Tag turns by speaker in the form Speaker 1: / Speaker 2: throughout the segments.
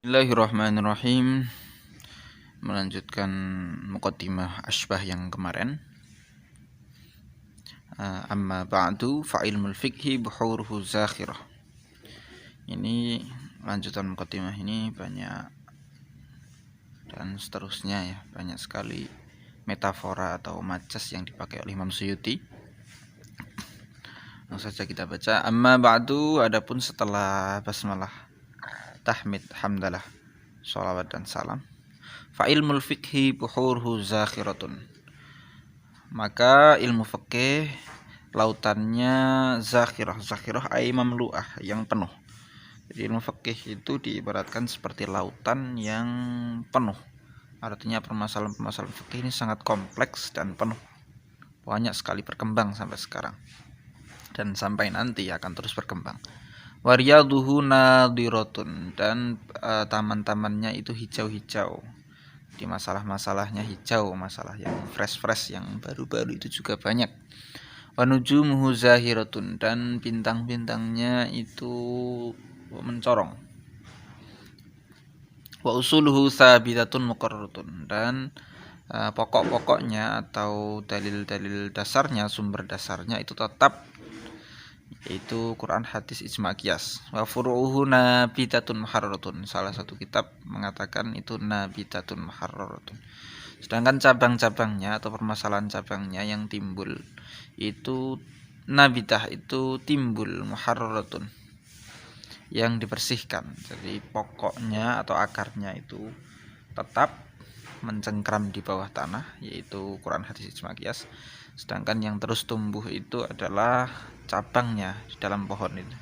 Speaker 1: Bismillahirrahmanirrahim. Melanjutkan muqaddimah asbah yang kemarin. Amma ba'du fa ilmul fiqhi buhuruhu zakhirah. Ini lanjutan muqaddimah ini banyak dan seterusnya ya, banyak sekali metafora atau majas yang dipakai oleh Imam Suyuti. Langsung saja kita baca. Amma ba'du, adapun setelah basmalah, tahmid, hamdalah, sholawat dan salam. Fa ilmul fiqhi buhuruhu zakhiratun. Maka ilmu fikih lautannya zakhirah ay mamlu'ah, yang penuh. Jadi ilmu fikih itu diibaratkan seperti lautan yang penuh. Artinya permasalahan-permasalahan fikih ini sangat kompleks dan penuh. Banyak sekali berkembang sampai sekarang. Dan sampai nanti akan terus berkembang. Wariyaduhu nadiratun, dan taman-tamannya itu hijau-hijau. Di masalah-masalahnya hijau, masalah yang fresh yang baru-baru itu juga banyak. Wa nujumuhu zahiratun, dan bintang-bintangnya itu mencorong. Wa usuluhu tsabitatun muqarratun, dan pokok-pokoknya atau dalil-dalil dasarnya, sumber dasarnya itu tetap, yaitu Quran, hadis, ijma, qiyas. Wa furu'uhu nabitatun muharraratun, salah satu kitab mengatakan itu nabitatun muharraratun. Sedangkan cabang-cabangnya atau permasalahan cabangnya yang timbul itu nabitah, itu timbul muharraratun, yang dibersihkan. Jadi pokoknya atau akarnya itu tetap mencengkram di bawah tanah, yaitu Quran, hadis, ijma, qiyas. Sedangkan yang terus tumbuh itu adalah cabangnya di dalam pohon itu.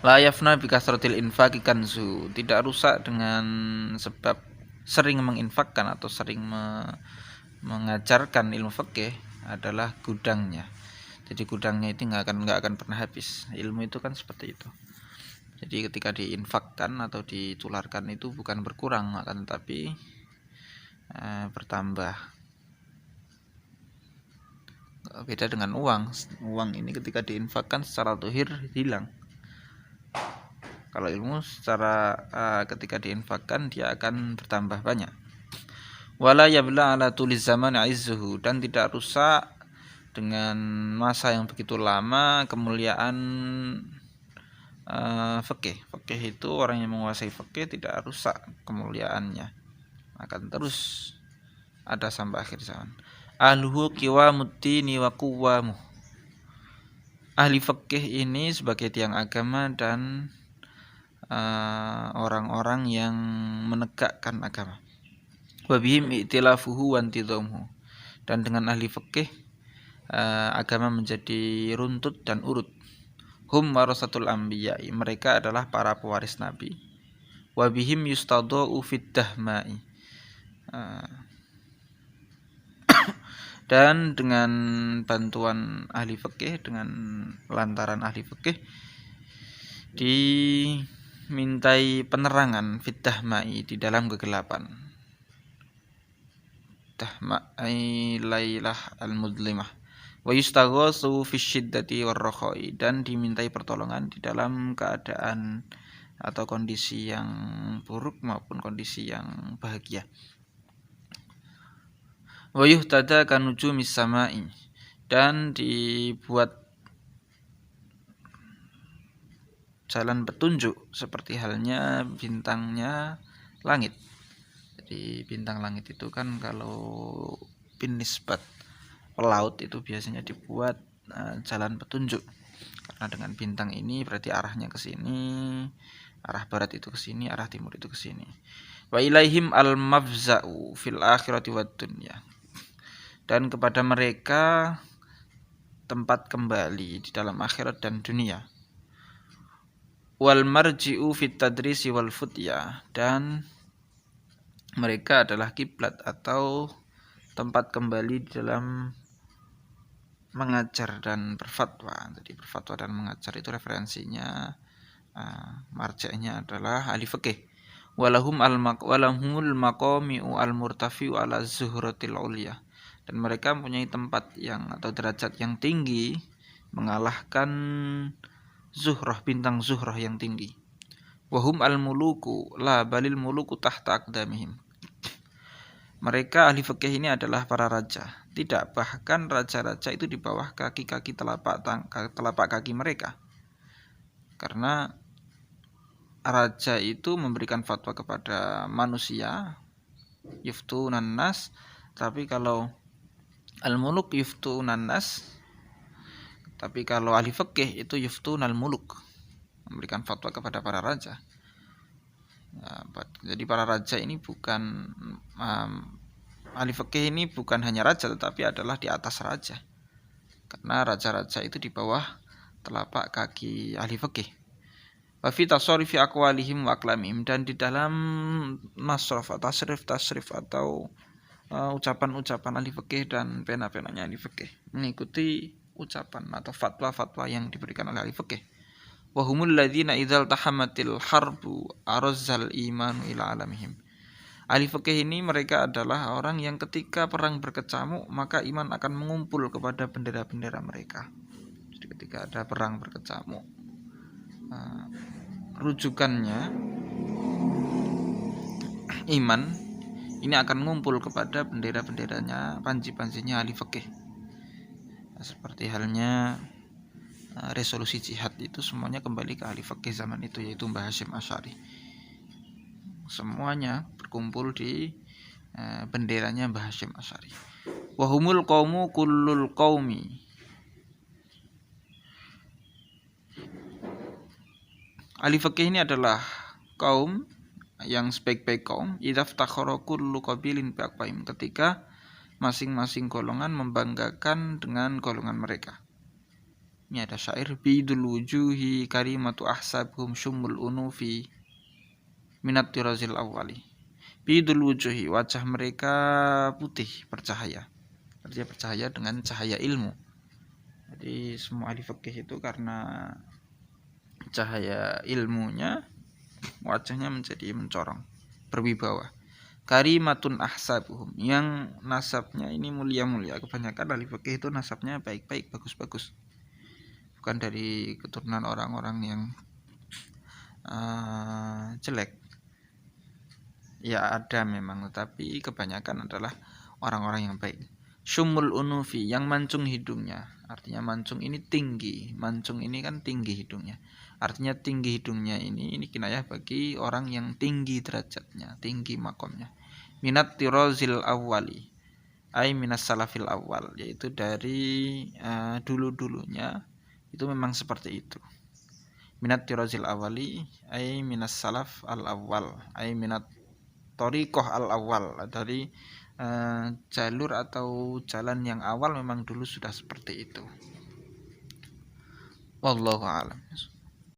Speaker 1: La yafna bi kasratil infaqi kanzu, tidak rusak dengan sebab sering menginfakkan atau sering mengajarkan ilmu fikih adalah gudangnya. Jadi gudangnya itu nggak akan pernah habis. Ilmu itu kan seperti itu. Jadi ketika diinfakkan atau ditularkan itu bukan berkurang, akan tetapi bertambah. Beda dengan uang. Uang ini ketika diinfakkan secara zuhir hilang. Kalau ilmu secara ketika diinfakkan dia akan bertambah banyak. Wala yabla ala tuliz zaman izzuhu, dan tidak rusak dengan masa yang begitu lama kemuliaan fikih. Fikih itu orang yang menguasai fikih tidak rusak kemuliaannya, akan terus ada sampai akhir zaman. Ahluhu qiwamuddini wa quwwamuh, ahli fikih ini sebagai tiang agama dan orang-orang yang menegakkan agama. Wa bihim i'tilafuhu wa intidhamuhu, dan dengan ahli fikih agama menjadi runtut dan urut. Hum warasatul anbiya, mereka adalah para pewaris nabi. Wa bihim yustadau fid dahma'i, dan dengan bantuan ahli fikih, dengan lantaran ahli fikih dimintai penerangan fid dahma'i, di dalam kegelapan. Dahma'i lailah al-mudlimah. Wa yustaghatsu fi syiddati war-rakhai, dan dimintai pertolongan di dalam keadaan atau kondisi yang buruk maupun kondisi yang bahagia. Wa yuhtada kanujumis sama'i, dan dibuat jalan petunjuk seperti halnya bintangnya langit. Jadi bintang langit itu kan kalau binisbat pelaut itu biasanya dibuat jalan petunjuk, karena dengan bintang ini berarti arahnya ke sini, arah barat itu ke sini, arah timur itu ke sini. Wa ilaihim al-mafza'u fil akhirati wad dunya, dan kepada mereka tempat kembali di dalam akhirat dan dunia. Wal marji'u fit tadrisi wal futya, dan mereka adalah kiblat atau tempat kembali di dalam mengajar dan berfatwa. Jadi berfatwa dan mengajar itu referensinya, marja'nya adalah ahli fikih. Walahumul maqami'u al-murtafi'u ala zuhratil ulya, dan mereka mempunyai tempat yang atau derajat yang tinggi, mengalahkan zuhrah, bintang zuhrah yang tinggi. Wahum al-muluku la balil muluku tahta aqdamihim. Mereka ahli fikih ini adalah para raja. Tidak, bahkan raja-raja itu di bawah kaki-kaki telapak kaki mereka. Karena raja itu memberikan fatwa kepada manusia, yuftunan nas, tapi kalau al-muluk yuftunan nas, tapi kalau ahli fikih itu yuftunal muluk, memberikan fatwa kepada para raja. Jadi para raja ini bukan ahli fikih ini bukan hanya raja, tetapi adalah di atas raja. Karena raja-raja itu di bawah telapak kaki ahli fikih. Wa fi tasarrufi aqwalihim wa aqlamihim, dan di dalam masraf atau tasrif atau ucapan-ucapan ahli fikih dan pena-penanya ahli fikih, mengikuti ucapan atau fatwa-fatwa yang diberikan oleh ahli fikih. Wa humul ladzina idzal tahamatil harbu arazzal imanu ila alamihim. Ahli fikih ini mereka adalah orang yang ketika perang berkecamuk maka iman akan mengumpul kepada bendera-bendera mereka. Jadi ketika ada perang berkecamuk, rujukannya iman ini akan mengumpul kepada bendera-benderanya, panji-panjinya ahli fikih. Seperti halnya resolusi jihad itu semuanya kembali ke ahli fikih zaman itu, yaitu Mbah Hasyim Asy'ari. Semuanya berkumpul di benderanya Mbah Hasyim Asy'ari. Wahumul qaumu kullul qaumi. Ahli fikih ini adalah kaum yang sebaik-baik kaum, idaftakhara kullu qabilin biaqwaim, ketika masing-masing golongan membanggakan dengan golongan mereka. Ini ada syair, bidul wujuhi karimatu ahsabuhum syumul unufi minat tirazil awwali. Bidul wujuhi, wajah mereka putih bercahaya. Artinya bercahaya dengan cahaya ilmu. Jadi semua ahli fikih itu karena cahaya ilmunya wajahnya menjadi mencorong, berwibawa. Karimatun ahsabuhum, yang nasabnya ini mulia-mulia. Kebanyakan ahli fikih itu nasabnya baik-baik, bagus-bagus, bukan dari keturunan orang-orang yang jelek. Ya ada memang, tetapi kebanyakan adalah orang-orang yang baik. Syumul unufi, yang mancung hidungnya. Artinya mancung ini tinggi. Mancung ini kan tinggi hidungnya. Artinya tinggi hidungnya ini kinayah bagi orang yang tinggi derajatnya, tinggi makomnya. Minat tirozil awwali, ay minas salafil awal, yaitu dari dulu-dulunya itu memang seperti itu. Minat tirozil awali, ay minas salaf al awal, ay minat thariqah al awal, dari jalur atau jalan yang awal memang dulu sudah seperti itu. Wallahu a'lam.